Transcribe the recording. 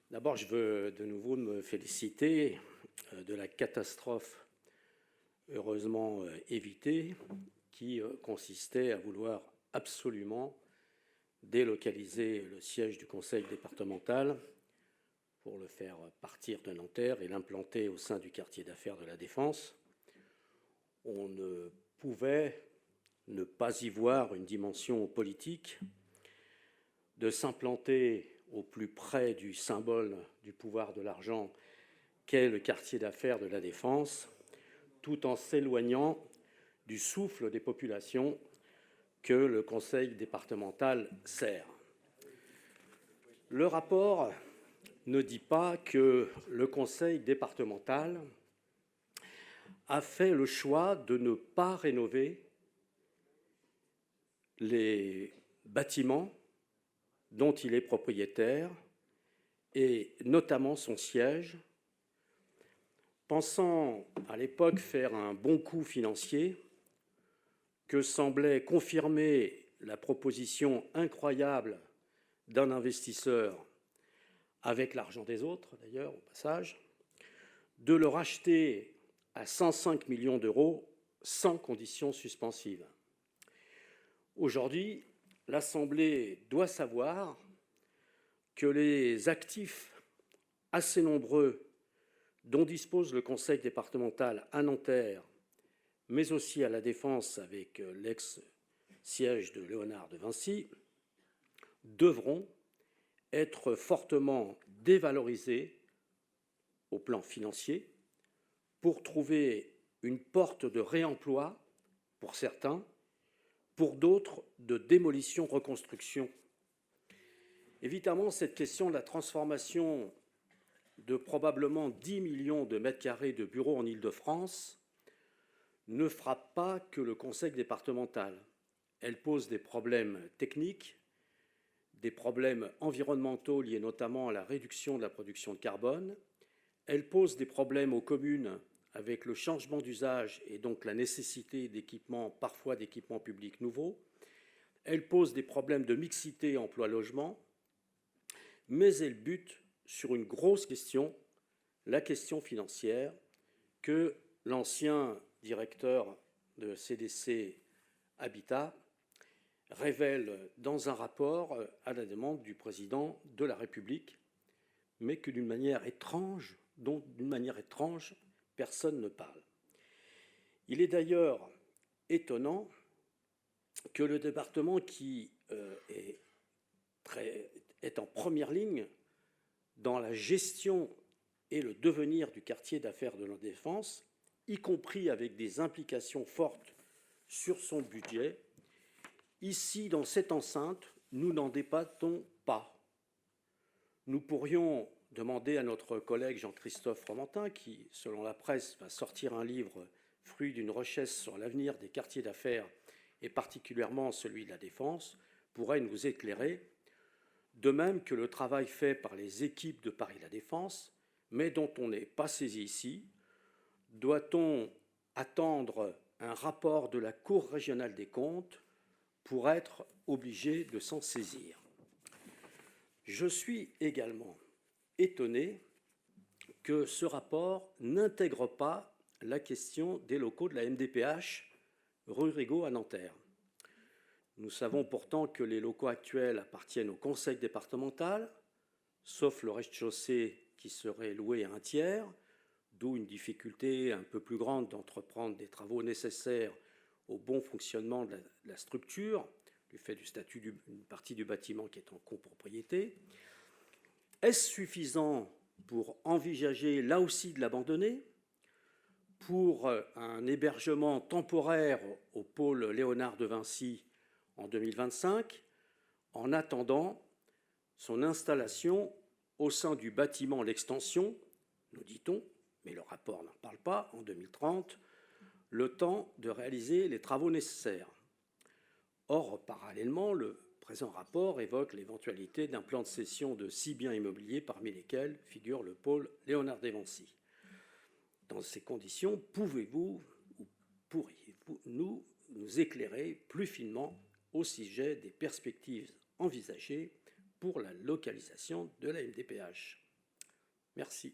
D'abord, je veux de nouveau me féliciter de la catastrophe heureusement évitée qui consistait à vouloir absolument délocaliser le siège du conseil départemental pour le faire partir de Nanterre et l'implanter au sein du quartier d'affaires de la Défense. On ne pouvait ne pas y voir une dimension politique, de s'implanter au plus près du symbole du pouvoir de l'argent qu'est le quartier d'affaires de la Défense, tout en s'éloignant du souffle des populations que le conseil départemental sert. Le rapport ne dit pas que le conseil départemental a fait le choix de ne pas rénover les bâtiments dont il est propriétaire, et notamment son siège, pensant à l'époque faire un bon coup financier que semblait confirmer la proposition incroyable d'un investisseur, avec l'argent des autres d'ailleurs au passage, de le racheter à 105 millions d'euros sans conditions suspensives. Aujourd'hui, l'Assemblée doit savoir que les actifs assez nombreux dont dispose le conseil départemental à Nanterre, mais aussi à la Défense avec l'ex-siège de Léonard de Vinci, devront être fortement dévalorisés au plan financier pour trouver une porte de réemploi pour certains, pour d'autres de démolition-reconstruction. Évidemment, cette question de la transformation de probablement 10 millions de mètres carrés de bureaux en Île-de-France ne frappe pas que le conseil départemental. Elle pose des problèmes techniques, des problèmes environnementaux liés notamment à la réduction de la production de carbone. Elle pose des problèmes aux communes avec le changement d'usage et donc la nécessité d'équipements, parfois d'équipements publics nouveaux. Elle pose des problèmes de mixité emploi-logement, mais elle bute sur une grosse question, la question financière, que l'ancien directeur de CDC Habitat révèle dans un rapport à la demande du président de la République, mais que d'une manière étrange, dont d'une manière étrange, personne ne parle. Il est d'ailleurs étonnant que le département qui est en première ligne dans la gestion et le devenir du quartier d'affaires de la Défense, y compris avec des implications fortes sur son budget, ici, dans cette enceinte, nous n'en débattons pas. Nous pourrions demander à notre collègue Jean-Christophe Fromentin, qui, selon la presse, va sortir un livre fruit d'une recherche sur l'avenir des quartiers d'affaires, et particulièrement celui de la Défense, pourrait nous éclairer, de même que le travail fait par les équipes de Paris La Défense, mais dont on n'est pas saisi ici. Doit-on attendre un rapport de la Cour régionale des comptes pour être obligé de s'en saisir? Je suis également étonné que ce rapport n'intègre pas la question des locaux de la MDPH rue Rigaud à Nanterre. Nous savons pourtant que les locaux actuels appartiennent au conseil départemental, sauf le rez-de-chaussée qui serait loué à un tiers, d'où une difficulté un peu plus grande d'entreprendre des travaux nécessaires au bon fonctionnement de la structure, du fait du statut d'une partie du bâtiment qui est en copropriété. Est-ce suffisant pour envisager là aussi de l'abandonner, pour un hébergement temporaire au pôle Léonard de Vinci en 2025, en attendant son installation au sein du bâtiment L'Extension, nous dit-on, mais le rapport n'en parle pas, en 2030, le temps de réaliser les travaux nécessaires. Or, parallèlement, le présent rapport évoque l'éventualité d'un plan de cession de 6 biens immobiliers, parmi lesquels figure le pôle Léonard de Vinci. Dans ces conditions, pouvez-vous ou pourriez-vous nous éclairer plus finement au sujet des perspectives envisagées pour la localisation de la MDPH? Merci.